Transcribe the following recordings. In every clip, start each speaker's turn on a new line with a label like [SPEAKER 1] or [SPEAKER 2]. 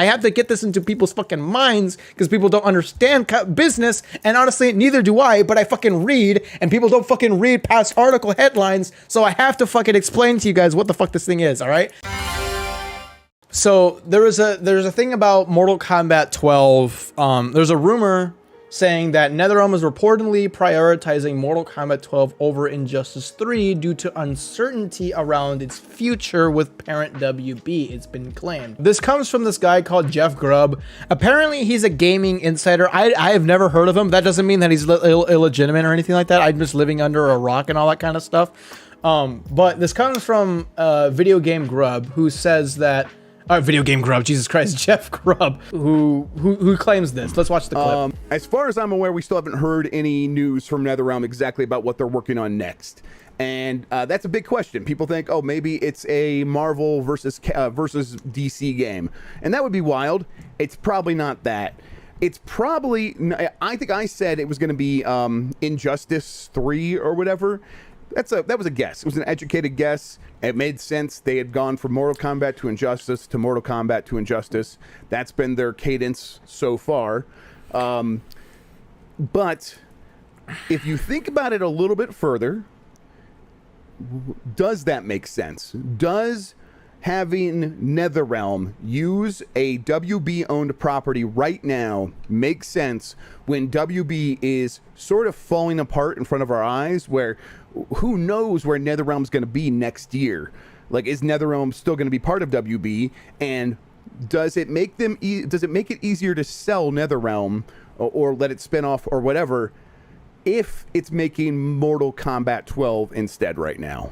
[SPEAKER 1] I have to get this into people's fucking minds because people don't understand business, and honestly, neither do I, but I fucking read, and people don't fucking read past article headlines, so I have to fucking explain to you guys what the fuck this thing is, all right? So there's a thing about Mortal Kombat 12. There's a rumor saying that NetherRealm is reportedly prioritizing Mortal Kombat 12 over Injustice 3 due to uncertainty around its future with parent WB, it's been claimed. This comes from this guy called Jeff Grubb. Apparently he's a gaming insider. I have never heard of him. That doesn't mean that he's illegitimate or anything like that. I'm just living under a rock and all that kind of stuff. But this comes from Video Game Grub, who says that Video Game Grub, Jesus Christ, Jeff Grubb, who claims this. Let's watch the clip.
[SPEAKER 2] As far as I'm aware, we still haven't heard any news from NetherRealm exactly about what they're working on next. And that's a big question. People think, oh, maybe it's a Marvel versus DC game. And that would be wild. It's probably not that. It's probably, I think I said it was going to be Injustice 3 or whatever. That was a guess. It was an educated guess. It made sense. They had gone from Mortal Kombat to Injustice to Mortal Kombat to Injustice. That's been their cadence so far. But if you think about it a little bit further, does that make sense? Does having NetherRealm use a WB-owned property right now make sense when WB is sort of falling apart in front of our eyes, where who knows where NetherRealm's going to be next year? Like, is NetherRealm still going to be part of WB? And does it make them does it make it easier to sell NetherRealm or let it spin off or whatever if it's making Mortal Kombat 12 instead right now?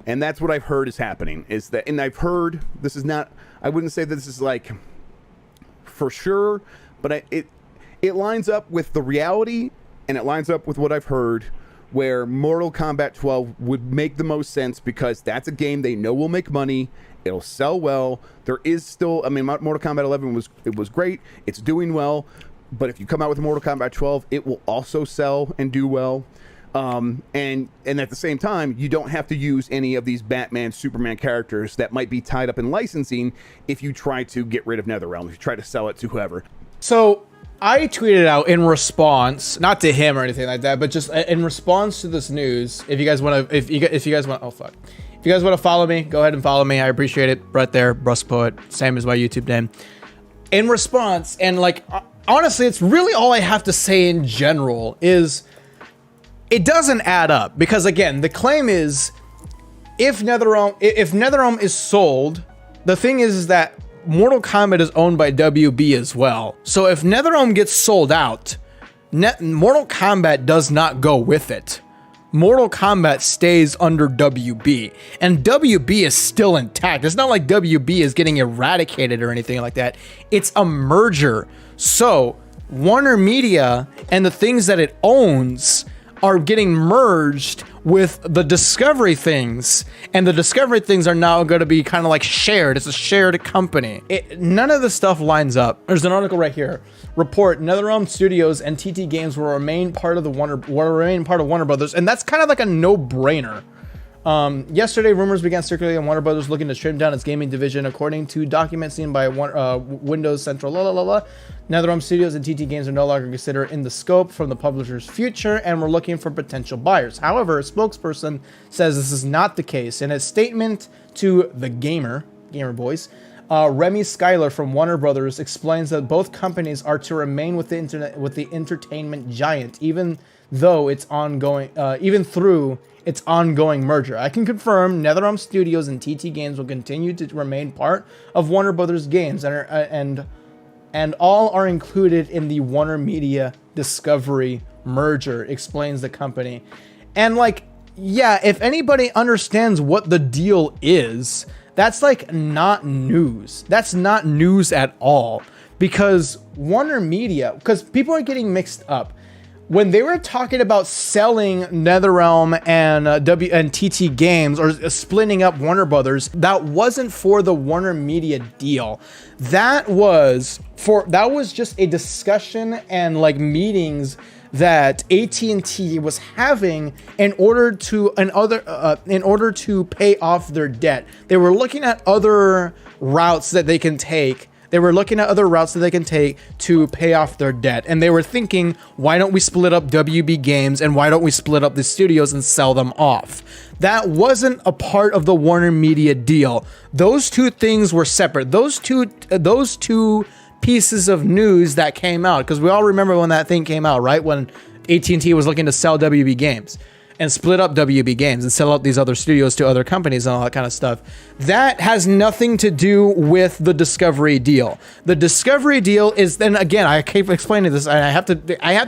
[SPEAKER 2] And that's what I've heard is happening, is that, and I've heard, this is not, I wouldn't say that this is like for sure, but it lines up with the reality, and it lines up with what I've heard, where Mortal Kombat 12 would make the most sense because that's a game they know will make money, it'll sell well. There is still, I mean, Mortal Kombat 11 was great, it's doing well, but if you come out with Mortal Kombat 12, it will also sell and do well. And at the same time, you don't have to use any of these Batman, Superman characters that might be tied up in licensing if you try to get rid of NetherRealm, if you try to sell it to whoever.
[SPEAKER 1] So I tweeted out in response, not to him or anything like that, but just in response to this news. If you guys want to, if you guys want, oh fuck, if you guys want to follow me, go ahead and follow me. I appreciate it. Right there, Brust Poet, same as my YouTube name. In response, and like honestly, it's really all I have to say in general is, it doesn't add up, because again, the claim is if NetherRealm is sold, the thing is that Mortal Kombat is owned by WB as well. So if NetherRealm gets sold out, Mortal Kombat does not go with it. Mortal Kombat stays under WB, and WB is still intact. It's not like WB is getting eradicated or anything like that. It's a merger. So Warner Media and the things that it owns are getting merged with the Discovery things, and the Discovery things are now going to be kind of like shared. It's a shared company. None of the stuff lines up. There's an article right here. Report: NetherRealm Studios and TT Games will remain part of Warner Brothers, and that's kind of like a no-brainer. Yesterday, rumors began circulating on Warner Brothers looking to trim down its gaming division, according to documents seen by Windows Central. NetherRealm Studios and TT Games are no longer considered in the scope from the publisher's future, and we're looking for potential buyers. However, a spokesperson says this is not the case. In a statement to the Gamer Boys, Remy Schuyler from Warner Brothers explains that both companies are to remain with the entertainment giant, even through its ongoing merger. I can confirm NetherRealm Studios and TT Games will continue to remain part of Warner Brothers Games, and all are included in the Warner Media Discovery merger, explains the company. And like, yeah, if anybody understands what the deal is, that's like not news. That's not news at all, because Warner Media, because people are getting mixed up. When they were talking about selling NetherRealm and TT Games, or splitting up Warner Brothers, that wasn't for the Warner Media deal. That was just a discussion and like meetings that AT&T was having in order to pay off their debt. They were looking at other routes that they can take They were looking at other routes that they can take to pay off their debt. And they were thinking, why don't we split up WB Games and why don't we split up the studios and sell them off? That wasn't a part of the Warner Media deal. Those two things were separate. Those two pieces of news that came out, because we all remember when that thing came out, right? When AT&T was looking to sell WB Games and split up WB Games and sell out these other studios to other companies and all that kind of stuff. That has nothing to do with the Discovery deal. The Discovery deal is, then again, I keep explaining this, and I have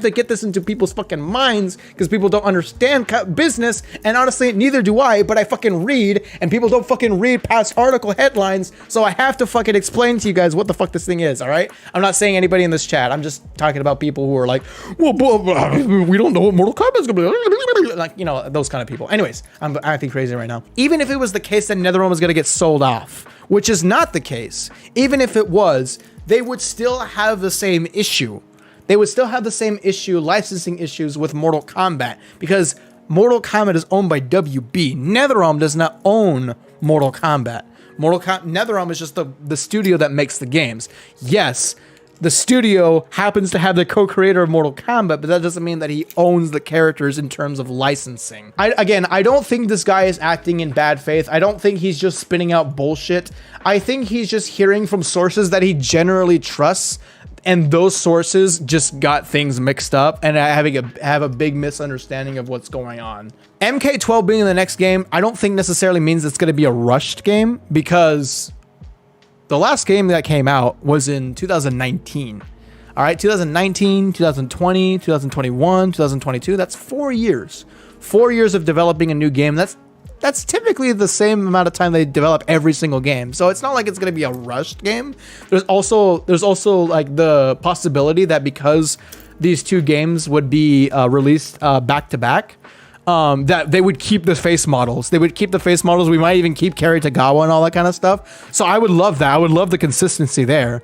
[SPEAKER 1] to get this into people's fucking minds because people don't understand business, and honestly, neither do I, but I fucking read, and people don't fucking read past article headlines, so I have to fucking explain to you guys what the fuck this thing is, all right? I'm not saying anybody in this chat. I'm just talking about people who are like, well, we don't know what Mortal Kombat is going to be. Like, you know, those kind of people. Anyways, I'm acting crazy right now. Even if it was the case that NetherRealm was going to get sold off, which is not the case, even if it was, they would still have the same issue. They would still have the same issue, licensing issues with Mortal Kombat, because Mortal Kombat is owned by WB. NetherRealm does not own Mortal Kombat. NetherRealm is just the studio that makes the games. Yes, the studio happens to have the co-creator of Mortal Kombat, but that doesn't mean that he owns the characters in terms of licensing. I don't think this guy is acting in bad faith. I don't think he's just spinning out bullshit. I think he's just hearing from sources that he generally trusts, and those sources just got things mixed up and have a big misunderstanding of what's going on. MK12 being in the next game, I don't think necessarily means it's going to be a rushed game, because the last game that came out was in 2019. All right, 2019, 2020, 2021, 2022. That's 4 years. 4 years of developing a new game. That's typically the same amount of time they develop every single game. So it's not like it's going to be a rushed game. There's also like the possibility that because these two games would be released back to back, that they would keep the face models. They would keep the face models. We might even keep Kari Tagawa and all that kind of stuff. So I would love that. I would love the consistency there.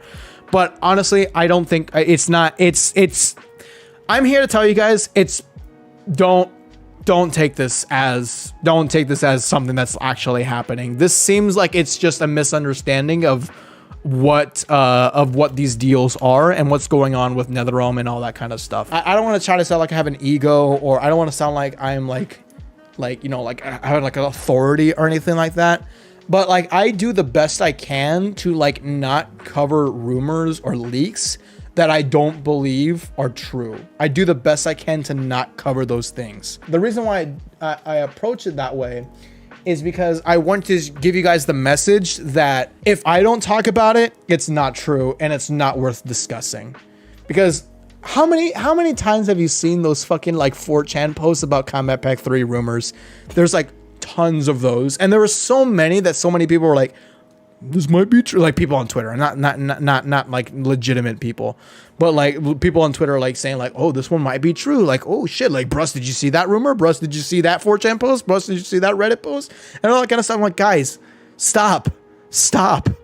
[SPEAKER 1] But honestly, I don't think I'm here to tell you guys, don't take this as something that's actually happening. This seems like it's just a misunderstanding of what these deals are and what's going on with NetherRealm and all that kind of stuff. I don't want to try to sound like I have an ego, or I don't want to sound like I'm like you know, like I have like an authority or anything like that. But like, I do the best I can to like not cover rumors or leaks that I don't believe are true. I do the best I can to not cover those things. The reason why I approach it that way is because I want to give you guys the message that if I don't talk about it, it's not true and it's not worth discussing. Because how many times have you seen those fucking like 4chan posts about Combat Pack 3 rumors? There's like tons of those, and there were so many that so many people were like, this might be true. Like people on Twitter, not like legitimate people, but like people on Twitter like saying like, oh, this one might be true. Like, oh shit, like Bruss, did you see that rumor? Bruss, did you see that 4chan post? Bruss, did you see that Reddit post? And all that kind of stuff. I'm like, guys, stop,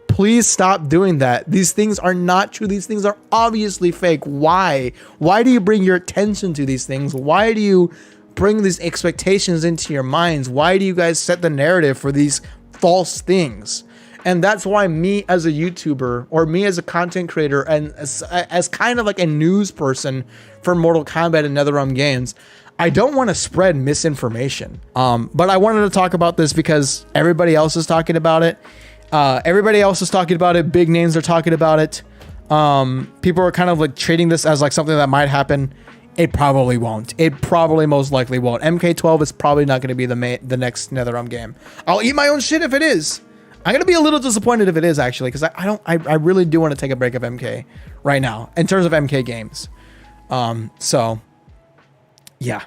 [SPEAKER 1] please stop doing that. These things are not true. These things are obviously fake. Why do you bring your attention to these things? Why do you bring these expectations into your minds? Why do you guys set the narrative for these false things? And that's why me as a YouTuber, or me as a content creator, and as kind of like a news person for Mortal Kombat and NetherRealm games, I don't want to spread misinformation. But I wanted to talk about this because everybody else is talking about it. Big names are talking about it. People are kind of like treating this as like something that might happen. It probably won't. It probably most likely won't. MK12 is probably not going to be the next NetherRealm game. I'll eat my own shit if it is. I'm going to be a little disappointed if it is, actually, because I really do want to take a break of MK right now in terms of MK games. So yeah,